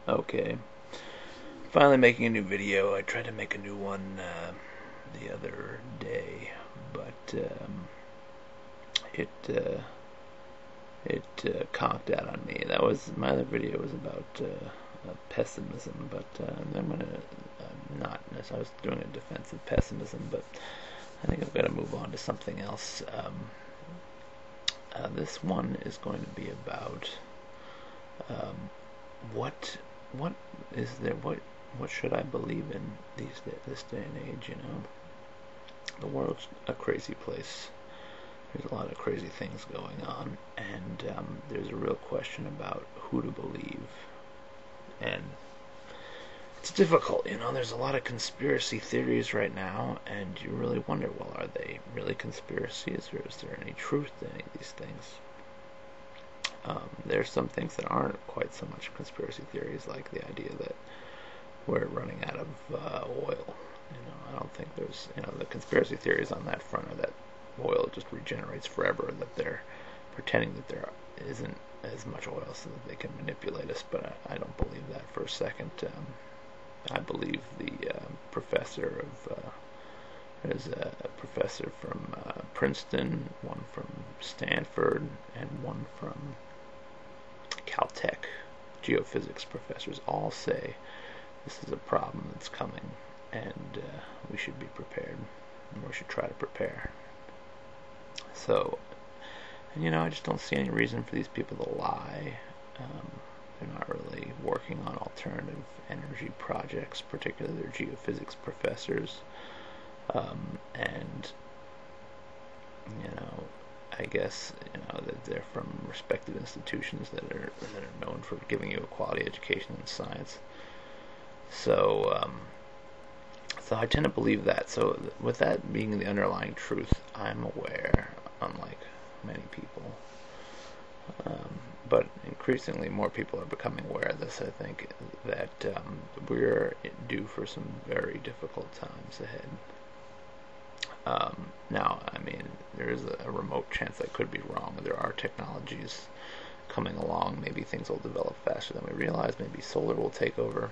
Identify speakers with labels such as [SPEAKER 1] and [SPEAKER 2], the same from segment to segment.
[SPEAKER 1] Okay, finally making a new video. I tried to make a new one the other day, but it conked out on me. That was my other video was about pessimism, but I'm gonna not. I was doing a defensive pessimism, but I think I'm gonna move on to something else. This one is going to be about um, what what is there what should I believe in this day and age? The world's a crazy place. There's a lot of crazy things going on, and there's a real question about who to believe. And it's difficult, There's a lot of conspiracy theories right now, and you really wonder, well, are they really conspiracies, or is there any truth to any of these things? There's some things that aren't quite so much conspiracy theories, like the idea that we're running out of oil. I don't think there's, the conspiracy theories on that front are that oil just regenerates forever, that they're pretending that there isn't as much oil so that they can manipulate us, but I don't believe that for a second. I believe the professor of there's a professor from Princeton, one from Stanford, and one from Caltech. Geophysics professors all say this is a problem that's coming, and we should be prepared, and we should try to prepare. So, and I just don't see any reason for these people to lie. They're not really working on alternative energy projects, particularly their geophysics professors. And I guess that they're from respected institutions that are known for giving you a quality education in science. So, so I tend to believe that. So, with that being the underlying truth, I'm aware, unlike many people. But increasingly more people are becoming aware of this, I think, that we're due for some very difficult times ahead. Now, there is a remote chance I could be wrong. There are technologies coming along. Maybe things will develop faster than we realize. Maybe solar will take over.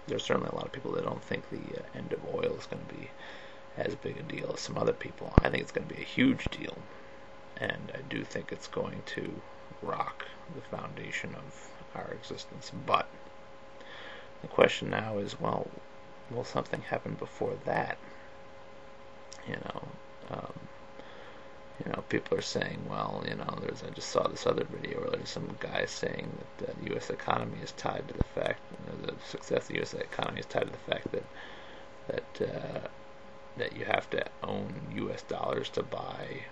[SPEAKER 1] There's certainly a lot of people that don't think the end of oil is going to be as big a deal as some other people. I think it's going to be a huge deal, and I do think it's going to rock the foundation of our existence. But the question now is, well, will something happen before that? People are saying, well, I just saw this other video where there's some guy saying that the U.S. economy is tied to the fact, the success of the U.S. economy is tied to the fact that you have to own U.S. dollars to buy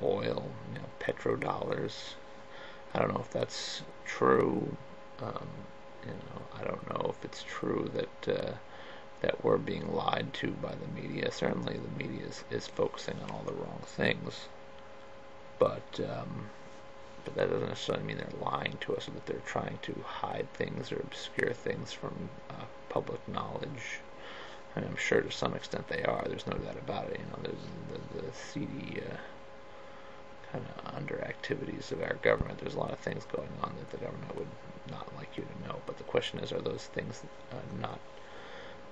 [SPEAKER 1] oil, petrodollars. I don't know if that's true. I don't know if it's true that we're being lied to by the media. Certainly the media is focusing on all the wrong things, but that doesn't necessarily mean they're lying to us, or that they're trying to hide things or obscure things from public knowledge. I'm sure to some extent they are. There's no doubt about it. There's the seedy kind of under activities of our government. There's a lot of things going on that the government would not like you to know. But the question is, are those things not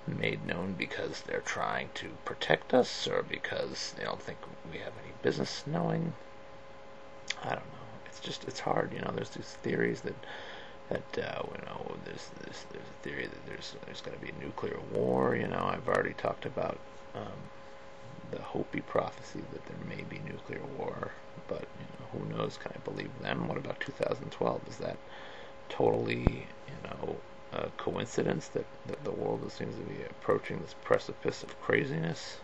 [SPEAKER 1] made known because they're trying to protect us, or because they don't think we have any business knowing? I don't know. It's hard. There's these theories that there's a theory that there's going to be a nuclear war. I've already talked about the Hopi prophecy that there may be nuclear war, but who knows? Can I believe them? What about 2012? Is that totally a coincidence that the world seems to be approaching this precipice of craziness?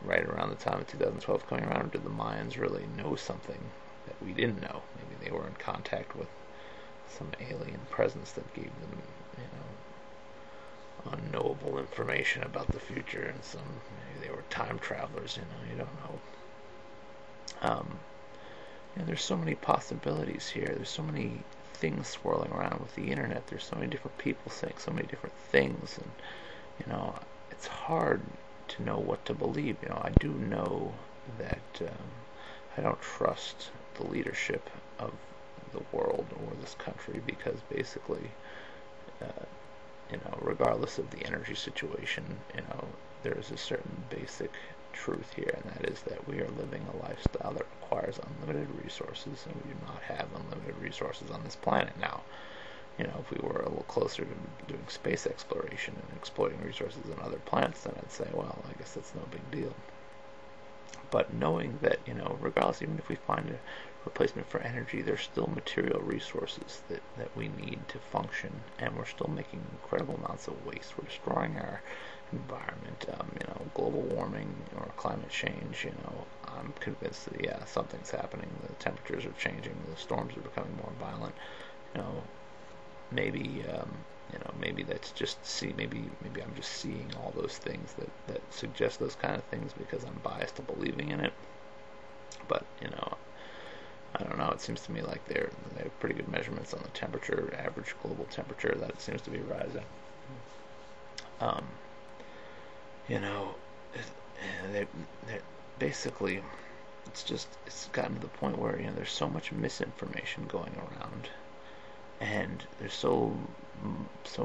[SPEAKER 1] Right around the time of 2012 coming around, or did the Mayans really know something that we didn't know? Maybe they were in contact with some alien presence that gave them, unknowable information about the future, and maybe they were time travelers. You don't know. There's so many possibilities here. There's so many things swirling around with the internet. There's so many different people saying so many different things, and it's hard to know what to believe. I do know that I don't trust the leadership of the world or this country, because basically, uh, regardless of the energy situation, there is a certain basic truth here, and that is that we are living a lifestyle that requires unlimited resources, and we do not have unlimited resources on this planet now. If we were a little closer to doing space exploration and exploiting resources on other planets, then I'd say, well, I guess that's no big deal. But knowing that, regardless, even if we find a replacement for energy, there's still material resources that we need to function, and we're still making incredible amounts of waste. We're destroying our environment, global warming or climate change. I'm convinced that, yeah, something's happening. The temperatures are changing, the storms are becoming more violent. Maybe maybe that's just maybe I'm just seeing all those things that suggest those kind of things because I'm biased to believing in it. But I don't know. It seems to me like they have pretty good measurements on the temperature, average global temperature, that it seems to be rising. They're basically, it's gotten to the point where there's so much misinformation going around, and there's so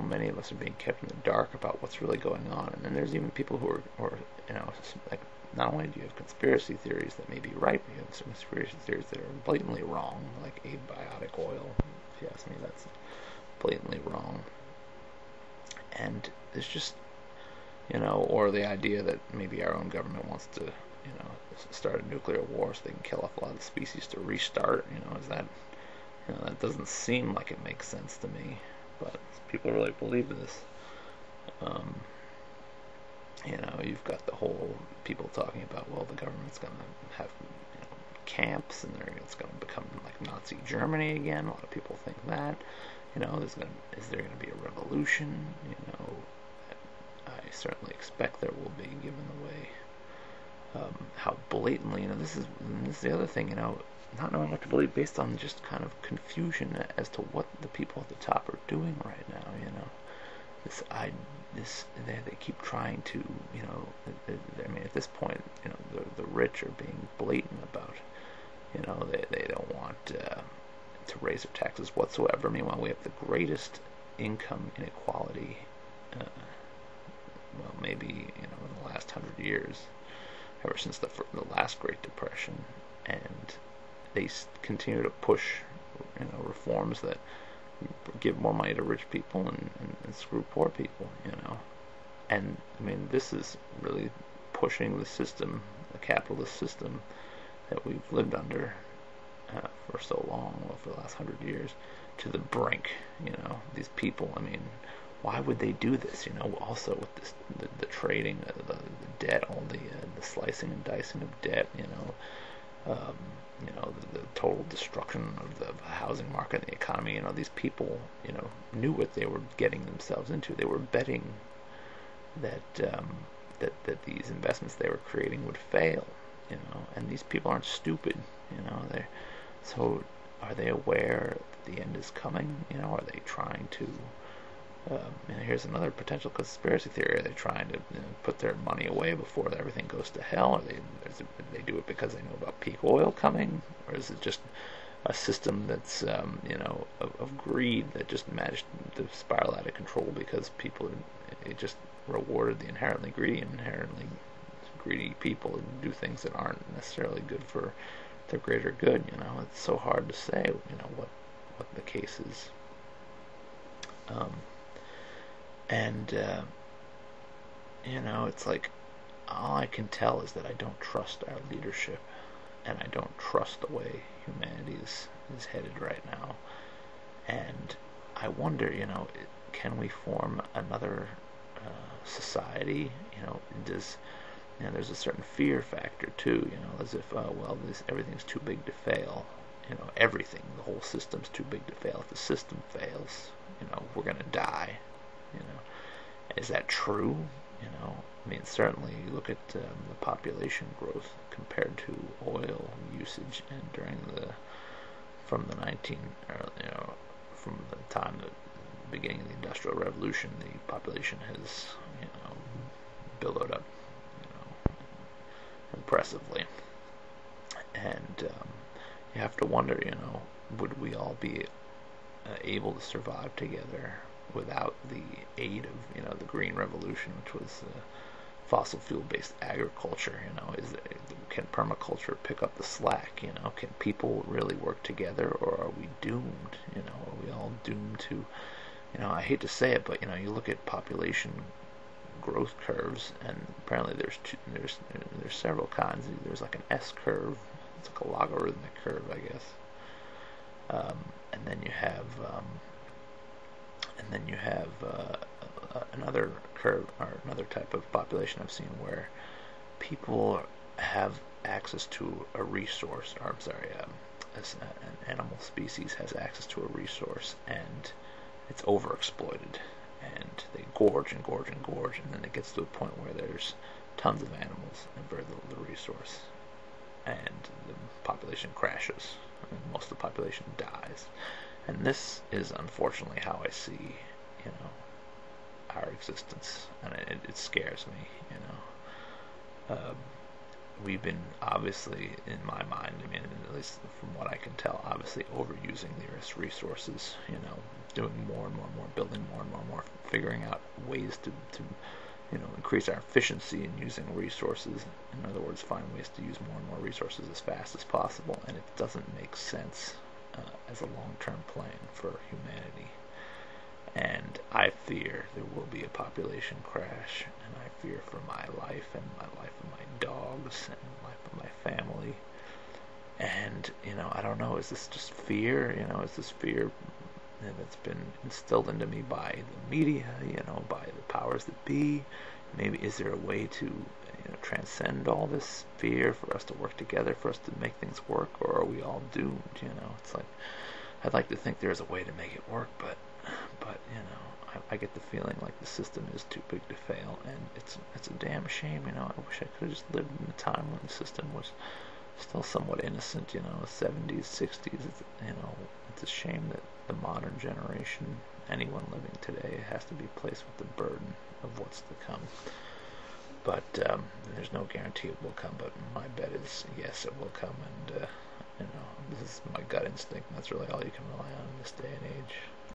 [SPEAKER 1] many of us are being kept in the dark about what's really going on. And then there's even people who are like, not only do you have conspiracy theories that may be right, but you have some conspiracy theories that are blatantly wrong, like abiotic oil. If you ask me, that's blatantly wrong. And there's just, or the idea that maybe our own government wants to, start a nuclear war so they can kill off a lot of the species to restart. Is that, that doesn't seem like it makes sense to me, but people really believe this. You've got the whole people talking about, well, the government's going to have camps, and it's going to become like Nazi Germany again. A lot of people think that. Is there going to be a revolution? I certainly expect there will be, given the way how blatantly, this is the other thing, not knowing what to believe based on just kind of confusion as to what the people at the top are doing right now. They keep trying to, at this point, the rich are being blatant about, they don't want to raise their taxes whatsoever. Meanwhile, we have the greatest income inequality, maybe, in the last 100 years, ever since the last Great Depression, and they continue to push, reforms that give more money to rich people and screw poor people, And, this is really pushing the system, the capitalist system that we've lived under for so long, for the last 100 years, to the brink. These people, why would they do this? Also with this, the trading, the debt, all the slicing and dicing of debt, the total destruction of the housing market and the economy. These people, knew what they were getting themselves into. They were betting that these investments they were creating would fail, and these people aren't stupid, so are they aware that the end is coming? Are they trying to, here's another potential conspiracy theory. Are they trying to put their money away before everything goes to hell? Or they do it because they know about peak oil coming? Or is it just a system that's, of greed that just managed to spiral out of control because people, it just rewarded the inherently greedy people and do things that aren't necessarily good for their greater good? It's so hard to say, what the case is. It's like, all I can tell is that I don't trust our leadership, and I don't trust the way humanity is headed right now. And I wonder, can we form another society? There's a certain fear factor too, as if, everything's too big to fail. Everything, the whole system's too big to fail. If the system fails, we're going to die. Is that true? Certainly you look at the population growth compared to oil usage, and from the time the beginning of the Industrial Revolution, the population has, billowed up, impressively. And you have to wonder, would we all be able to survive together without the aid of the Green Revolution, which was fossil fuel based agriculture? Can permaculture pick up the slack? Can people really work together, or are we doomed? Are we all doomed to? I hate to say it, but you look at population growth curves, and apparently there's several kinds. There's like an S curve. It's like a logarithmic curve, I guess. And then you have another curve, or another type of population I've seen, where people have access to a resource, or I'm sorry, an animal species has access to a resource, and it's overexploited, and they gorge and gorge and gorge, and then it gets to a point where there's tons of animals and very little of the resource, and the population crashes, and most of the population dies. And this is unfortunately how I see, our existence, and it scares me. We've been, obviously, in my mind, at least from what I can tell, obviously overusing the Earth's resources. Doing more and more and more, building more and more and more, figuring out ways to increase our efficiency in using resources. In other words, find ways to use more and more resources as fast as possible, and it doesn't make sense as a long-term plan for humanity. And I fear there will be a population crash, and I fear for my life and my life of my dogs and the life of my family. And I don't know, is this just fear? Is this fear that's been instilled into me by the media, by the powers that be? Maybe is there a way to transcend all this fear, for us to work together, for us to make things work, or are we all doomed? It's like, I'd like to think there's a way to make it work, but I get the feeling like the system is too big to fail, and it's a damn shame. I wish I could have just lived in a time when the system was still somewhat innocent, 70s, 60s. It's a shame that the modern generation, anyone living today, has to be placed with the burden of what's to come. But there's no guarantee it will come, but my bet is yes, it will come, and this is my gut instinct, and that's really all you can rely on in this day and age.